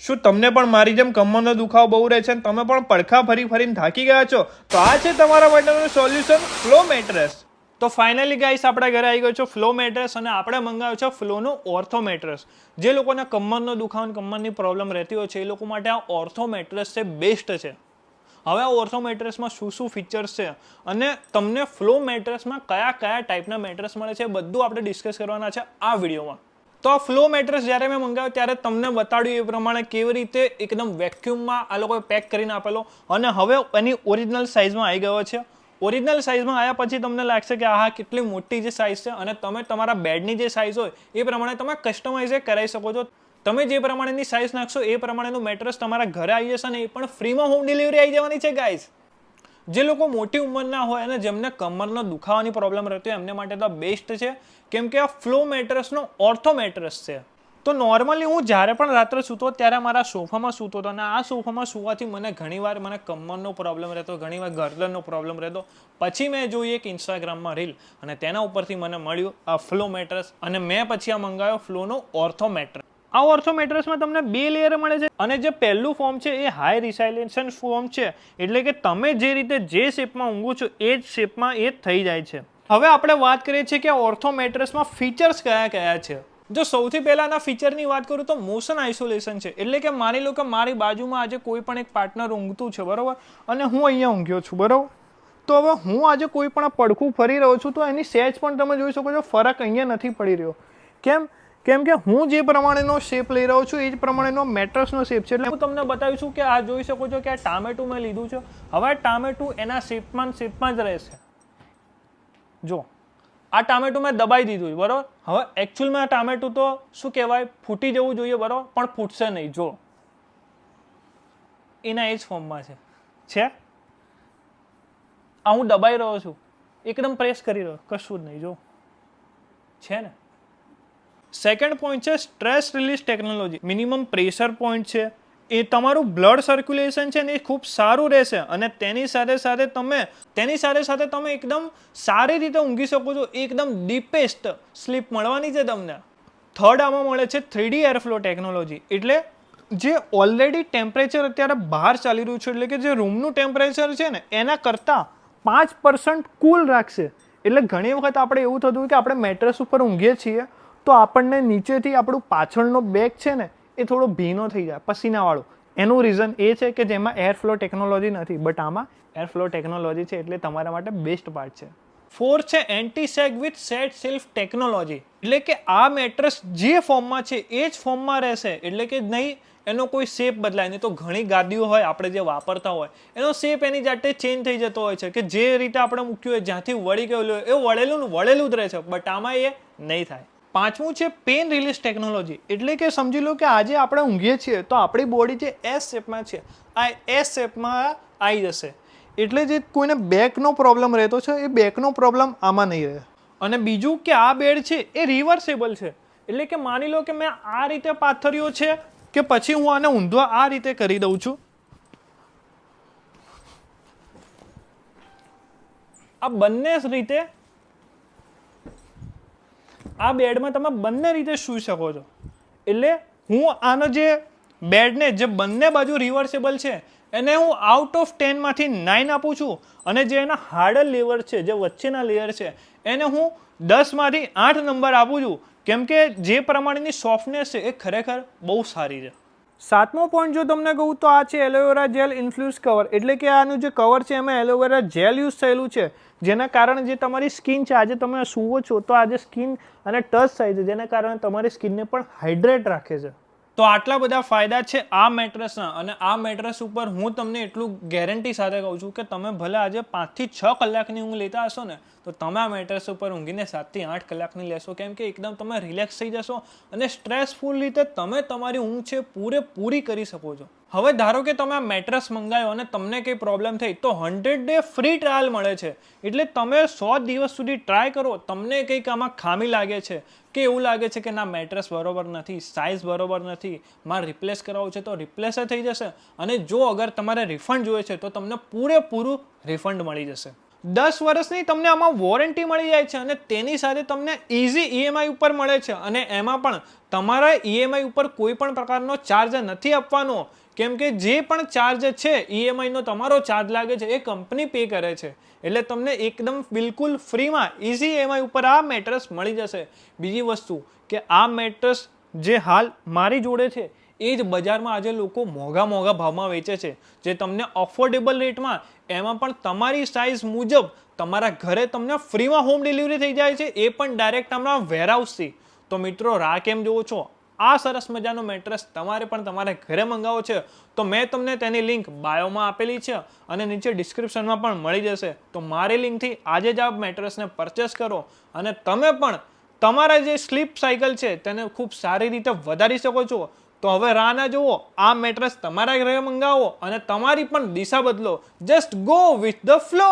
શું તમને પણ મારી જેમ કમરનો દુખાવો બહુ રહે છે અને તમે પણ પડખા ફરીને થાકી ગયા છો? તો આ છે તમારા માટેનું સોલ્યુશન, ફ્લો મેટ્રેસ. તો ફાઇનલી ગાઈસ આપણા ઘરે આવી ગયો છે ફ્લો મેટ્રેસ અને આપણે મંગાવ્યો છે ફ્લોનો ઓર્થો મેટ્રેસ. જે લોકોને કમરનો દુખાવો અને કમરની પ્રોબ્લેમ રહેતી હોય છે એ લોકો માટે આ ઓર્થો મેટ્રેસ છે બેસ્ટ છે. હવે આ ઓર્થો મેટ્રેસમાં શું ફીચર્સ છે અને તમને ફ્લો મેટ્રેસમાં કયા ટાઈપના મેટ્રેસ મળે છે બધું આપણે ડિસ્કસ કરવાના છે આ વિડીયોમાં. તો આ ફ્લો મેટ્રેસ જ્યારે મેં મંગાવ્યો ત્યારે તમને બતાડ્યું એ પ્રમાણે કેવી રીતે એકદમ વેક્યુમમાં આ લોકોએ પેક કરીને આપેલો અને હવે એની ઓરિજિનલ સાઇઝમાં આવી ગયો છે. ઓરિજિનલ સાઇઝમાં આવ્યા પછી તમને લાગશે કે આ કેટલી મોટી જે સાઇઝ છે અને તમે તમારા બેડની જે સાઇઝ હોય એ પ્રમાણે તમે કસ્ટમાઇઝ કરાવી શકો છો. તમે જે પ્રમાણેની સાઇઝ નાખશો એ પ્રમાણેનું મેટ્રેસ તમારા ઘરે આવી જશે અને એ પણ ફ્રીમાં હોમ ડિલિવરી આવી જવાની છે ગાઈઝ. જે લોકો મોટી ઉંમરના હોય અને જેમને કમરનો દુખાવાની પ્રોબ્લેમ રહેતી હોય એમને માટે તો બેસ્ટ છે, કેમ કે આ ફ્લો મેટ્રેસનો ઓર્થો મેટ્રેસ છે. તો નોર્મલી હું જ્યારે પણ રાત્રે સૂતો ત્યારે મારા સોફામાં સૂતો હતો અને આ સોફામાં સૂવાથી મને ઘણીવાર કમરનો પ્રોબ્લેમ રહેતો, ઘણીવાર ગરદનનો પ્રોબ્લેમ રહેતો. પછી મેં જોઈ એક ઇન્સ્ટાગ્રામમાં રીલ અને તેના ઉપરથી મને મળ્યું આ ફ્લો મેટ્રેસ અને મેં પછી આ મંગાવ્યો ફ્લોનો ઓર્થો મેટ્રેસ. આ ઓર્થો મેટ્રેસમાં તમને 2 લેયર મળે છે અને જે પહેલું ફોર્મ છે એ હાઈ રિસાઇલેશન ફોર્મ છે, એટલે કે તમે જે રીતે જે શેપમાં ઊંઘો છો એ જ શેપમાં એ થઈ જાય છે. હવે આપણે વાત કરીએ છીએ કે ઓર્થો મેટ્રેસમાં ફીચર્સ કયા છે. જો સૌથી પહેલાના ફીચરની વાત કરું તો મોશન આઇસોલેશન છે, એટલે કે માની લો કે મારી બાજુમાં આજે કોઈ પણ એક પાર્ટનર ઊંઘતું છે બરોબર અને હું અહીંયા ઊંઘ્યો છું બરોબર. તો હવે હું આજે કોઈ પણ પડખું ફરી રહ્યો છું તો એની સહેજ પણ તમે જોઈ શકો છો ફરક અહીંયા નથી પડી રહ્યો. કેમ કે હું જે પ્રમાણેનો શેપ લઈ રહ્યો છું એ જ પ્રમાણેનો મેટ્રેસનો શેપ છે. એટલે હું તમને બતાવીશું કે આ જોઈ શકો છો કે આ ટામેટું મેં લીધું છે. હવે આ ટામેટું એના શેપમાં જ રહેશે. જો આ ટામેટું મેં દબાઈ દીધું બરાબર. હવે એકચ્યુઅલમાં આ ટામેટું તો શું કહેવાય ફૂટી જવું જોઈએ બરાબર, પણ ફૂટશે નહીં. જો એના એ જ ફોર્મમાં છે. આ હું દબાઈ રહ્યો છું, એકદમ પ્રેસ કરી રહ્યો, કશું જ નહીં. જો છે ને. સેકન્ડ પોઈન્ટ છે stress release technology. Minimum pressure point છે, એ તમારું બ્લડ સર્ક્યુલેશન છે ને એ ખૂબ સારું રહેશે અને તેની સાથે તમે એકદમ સારી રીતે ઊંઘી શકો છો. એકદમ ડીપેસ્ટ સ્લીપ મળવાની છે તમને. થર્ડ આમાં મળે છે 3D એરફ્લો ટેકનોલોજી. એટલે જે ઓલરેડી ટેમ્પરેચર અત્યારે બહાર ચાલી રહ્યું છે, એટલે કે જે રૂમનું ટેમ્પરેચર છે ને એના કરતાં 5% કૂલ રાખશે. એટલે ઘણી વખત આપણે એવું થતું કે આપણે મેટ્રેસ ઉપર ઊંઘીએ છીએ તો આપણને નીચેથી આપણું પાછળનો બેક છે ને એ થોડો ભીનો થઈ જાય, પસીનાવાળો. એનું રીઝન એ છે કે જેમાં એરફ્લો ટેકનોલોજી નથી, બટ આમાં એરફ્લો ટેકનોલોજી છે, એટલે તમારા માટે બેસ્ટ પાર્ટ છે. ફોર્થ છે anti sag with set self technology. એટલે કે આ મેટ્રેસ જે ફોર્મમાં છે એ જ ફોર્મમાં રહેશે, એટલે કે નહીં એનો કોઈ શેપ બદલાય નહીં. તો ઘણી ગાદીઓ હોય આપણે જે વાપરતા હોય એનો શેપ એની જાતે ચેન્જ થઈ જતો હોય છે, કે જે રીતે આપણે મૂક્યું હોય જ્યાંથી વળી ગયેલું હોય એ વળેલું જ રહે છે, બટ આમાં એ નહીં થાય. પાંચમું છે પેન રિલીઝ ટેકનોલોજી. એટલે કે સમજી લો કે આજે આપણે ઊંઘીએ છીએ તો આપણી બોડી જે એસ શેપમાં છે આ એસ શેપમાં આવી જશે. એટલે જે કોઈને બેકનો પ્રોબ્લેમ રહેતો છે એ બેકનો પ્રોબ્લેમ આમાં નહીં રહે. અને બીજું કે આ બેડ છે એ રિવર્સેબલ છે. એટલે કે માની લો કે મેં આ રીતે પાથર્યો છે કે પછી હું આને ઊંધો આ રીતે કરી દઉં છું. આ બંને રીતે આ બેડમાં તમે બંને રીતે સૂઈ શકો છો. એટલે હું આનો જે બેડને જે બંને બાજુ રિવર્સેબલ છે એને હું આઉટ ઓફ 10 માંથી 9 આપું છું અને જે એના હાર્ડર લેયર છે, જે વચ્ચેના લેયર છે એને હું 10 માંથી 8 નંબર આપું છું, કેમ કે જે પ્રમાણેની સોફ્ટનેસ છે એ ખરેખર બહુ સારી છે. સાતમો પોઈન્ટ જો તમને કહું તો આ છે એલોવેરા જેલ ઇન્ફ્યુઝ કવર. એટલે કે આનું જે કવર છે એમાં એલોવેરા જેલ યુઝ થયેલું છે, જેના કારણે જે તમારી સ્કિન છે આજે તમે સૂવો છો તો આજે સ્કિન અને ટચ થાય છે, જેના કારણે તમારી સ્કિનને પણ હાઇડ્રેટ રાખે છે. તો આટલા બધા ફાયદા છે આ મેટ્રેસના. અને આ મેટ્રેસ ઉપર હું તમને એટલું ગેરંટી સાથે કહું છું કે તમે ભલે આજે 5 થી 6 કલાકની ઊંઘ લેતા હશો ને તો તમે આ મેટ્રેસ ઉપર ઊંઘીને 7 થી 8 કલાકની લેશો, કેમ કે એકદમ તમે રિલેક્સ થઈ જશો અને સ્ટ્રેસફુલ રીતે તમે તમારી ઊંઘ છે પૂરેપૂરી કરી શકો છો. હવે ધારો કે તમે આ મેટ્રેસ મંગાવ્યો અને તમને કંઈ પ્રોબ્લેમ થઈ તો 100 ડે ફ્રી ટ્રાયલ મળે છે. એટલે તમે 100 દિવસ સુધી ટ્રાય કરો, તમને કંઈક આમાં ખામી લાગે છે કે એવું લાગે છે કે ના મેટ્રેસ બરોબર નથી, સાઇઝ બરોબર નથી, મારે રિપ્લેસ કરાવવું છે તો રિપ્લેસ થઈ જશે. અને જો અગર તમારે રિફંડ જોઈએ છે તો તમને પૂરેપૂરું રિફંડ મળી જશે. 10 વર્ષની તમને આમાં વોરંટી મળી જાય છે અને તેની સાથે તમને ઇઝી EMI ઉપર મળે છે અને એમાં પણ તમારા EMI ઉપર કોઈ પણ પ્રકારનો ચાર્જ નથી આપવાનો, કેમ કે જે પણ ચાર્જ છે EMI નો તમારો ચાર્જ લાગે છે એ કંપની પે કરે છે. એટલે તમને એકદમ બિલકુલ ફ્રીમાં ઇઝી EMI ઉપર આ મેટ્રેસ મળી જશે. બીજી વસ્તુ કે આ મેટ્રેસ જે હાલ મારી જોડે છે એ જ બજારમાં આજે લોકો મોંઘા ભાવમાં વેચે છે, જે તમને અફોર્ડેબલ રેટમાં, એમાં પણ તમારી સાઇઝ મુજબ તમારા ઘરે તમને ફ્રીમાં હોમ ડિલિવરી થઈ જાય છે, એ પણ ડાયરેક્ટ તમારા વેરહાઉસથી. તો મિત્રો રાહ કેમ જોવો છો? આ સરસ મજાનો મેટ્રેસ તમારે પણ તમારા ઘરે મંગાવો છે તો મેં તમને તેની લિંક બાયોમાં આપેલી છે અને નીચે ડિસ્ક્રિપ્શનમાં પણ મળી જશે. તો મારી લિંકથી આજે જ આ મેટ્રેસને પરચેસ કરો અને તમે પણ તમારા જે સ્લીપ સાયકલ છે તેને ખૂબ સારી રીતે વધારી શકો છો. તો હવે રાહ ના જુઓ, આ મેટ્રેસ તમારા ઘરે મંગાવો અને તમારી પણ દિશા બદલો. Just go with the flow.